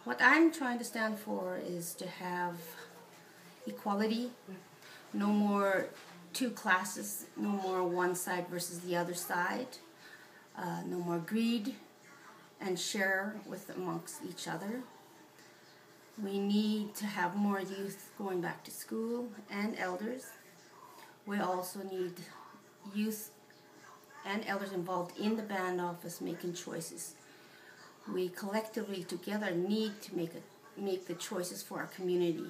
What I'm trying to stand for is to have equality, no more two classes, no more one side versus the other side, no more greed, and share with amongst each other. We need to have more youth going back to school and elders. We also need youth and elders involved in the band office making choices. We collectively together need to make the choices for our community,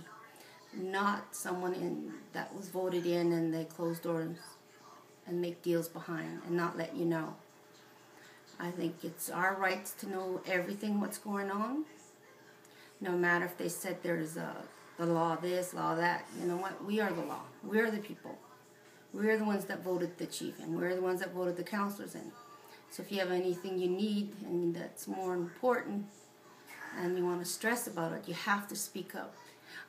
not someone that was voted in and they close doors and make deals behind and not let you know. I think it's our rights to know everything what's going on, no matter if they said there's the law this, law that. You know what? We are the law. We're the people. We're the ones that voted the chief, and we're the ones that voted the councilors in. So if you have anything you need and that's more important and you want to stress about it, you have to speak up.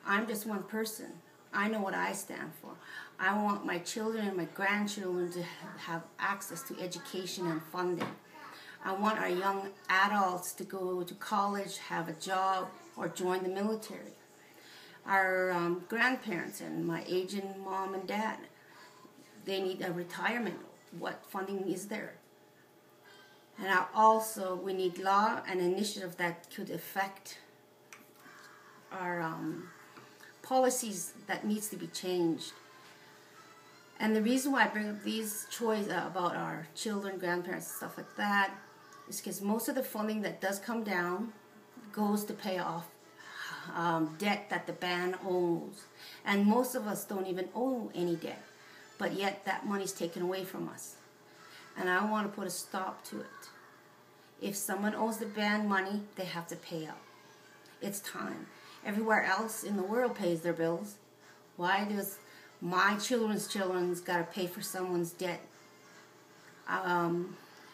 I'm just one person. I know what I stand for. I want my children and my grandchildren to have access to education and funding. I want our young adults to go to college, have a job, or join the military. Our grandparents and my aging mom and dad, they need a retirement. What funding is there? And also, we need law and initiative that could affect our policies that needs to be changed. And the reason why I bring up these choices about our children, grandparents, stuff like that, is because most of the funding that does come down goes to pay off debt that the band owes. And most of us don't even owe any debt, but yet that money's taken away from us. And I want to put a stop to it. If someone owes the band money, they have to pay up. It's time. Everywhere else in the world pays their bills. Why does my children's got to pay for someone's debt?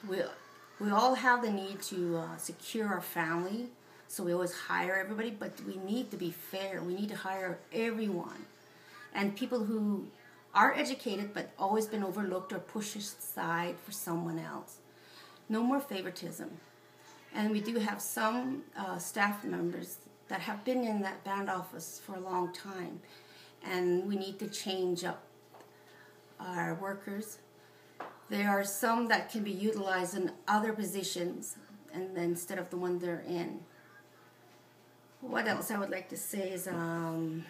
We all have the need to secure our family, so we always hire everybody, but we need to be fair. We need to hire everyone. And people who are educated but always been overlooked or pushed aside for someone else. No more favoritism. And we do have some staff members that have been in that band office for a long time. And we need to change up our workers. There are some that can be utilized in other positions and instead of the one they're in. What else I would like to say is I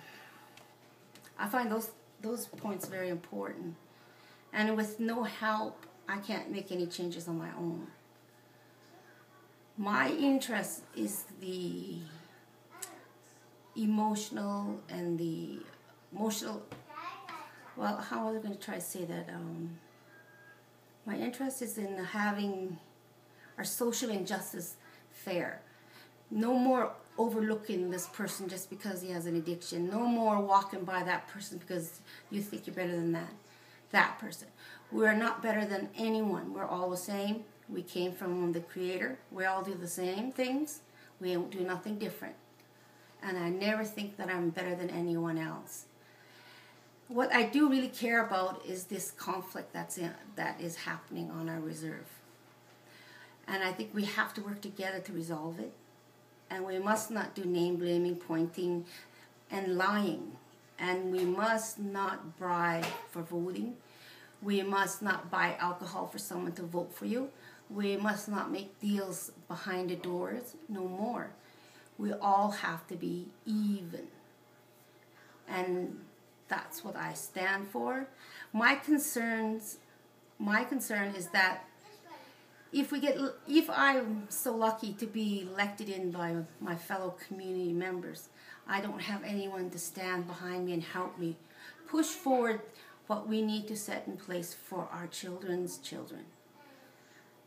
find those points very important. And with no help, I can't make any changes on my own. My interest is the emotional, well, how am I going to try to say that? My interest is in having our social injustice fair. No more overlooking this person just because he has an addiction. No more walking by that person because you think you're better than that person. We are not better than anyone. We're all the same. We came from the Creator. We all do the same things. We don't do nothing different. And I never think that I'm better than anyone else. What I do really care about is this conflict that is happening on our reserve. And I think we have to work together to resolve it. And we must not do name blaming, pointing, and lying. And we must not bribe for voting. We must not buy alcohol for someone to vote for you. We must not make deals behind the doors. No more. We all have to be even. And that's what I stand for. My concern is that if I'm so lucky to be elected in by my fellow community members, I don't have anyone to stand behind me and help me push forward what we need to set in place for our children's children.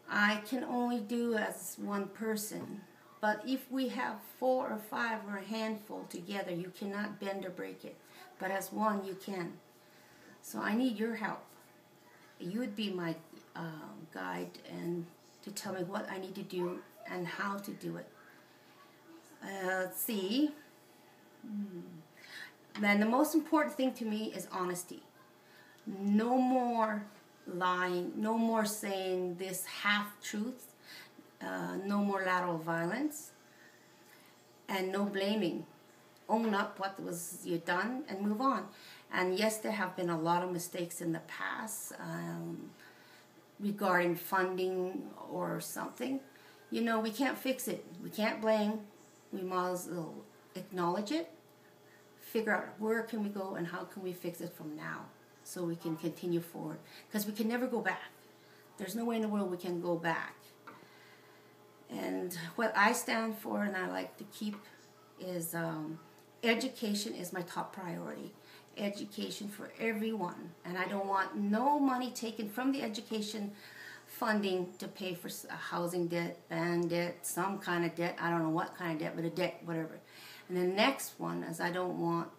I can only do as one person, but if we have 4 or 5 or a handful together, you cannot bend or break it. But as one, you can. So I need your help. You would be my guide and to tell me what I need to do and how to do it. Let's see. Then the most important thing to me is honesty. No more lying. No more saying this half-truth. No more lateral violence. and no blaming. Own up what was you done and move on. And yes, there have been a lot of mistakes in the past regarding funding or something. You know, we can't fix it. We can't blame. We might as well acknowledge it, figure out where can we go and how can we fix it from now so we can continue forward. Because we can never go back. There's no way in the world we can go back. And what I stand for and I like to keep is education is my top priority. Education for everyone. And I don't want no money taken from the education funding to pay for a housing debt, band debt, some kind of debt. I don't know what kind of debt, but a debt, whatever. And the next one is I don't want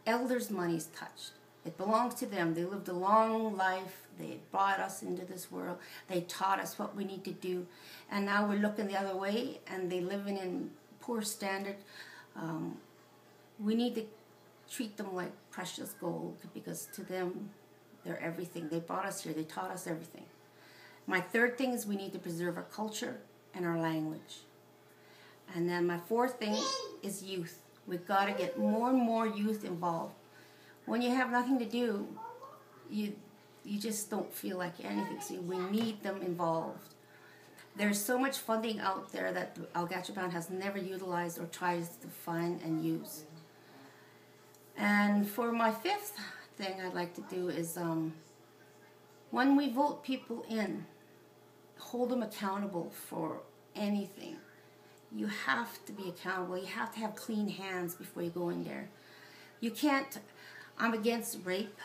elders' monies touched. It belongs to them. They lived a long life. They brought us into this world. They taught us what we need to do. And now we're looking the other way and they living in poor standard. We need to treat them like precious gold because to them, they're everything. They brought us here. They taught us everything. My third thing is we need to preserve our culture and our language. And then my fourth thing is youth. We've got to get more and more youth involved. When you have nothing to do, you just don't feel like anything. So we need them involved. There's so much funding out there that Algacha Band has never utilized or tries to find and use. And for my fifth thing I'd like to do is when we vote people in, hold them accountable for anything. You have to be accountable. You have to have clean hands before you go in there. You can't, I'm against rape,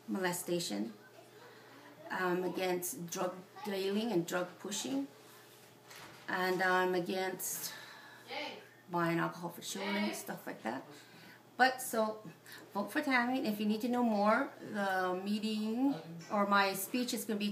molestation. I'm against drug dealing and drug pushing. And I'm against buying alcohol for children, stuff like that. But so, vote for Tammy. If you need to know more, the meeting or my speech is going to be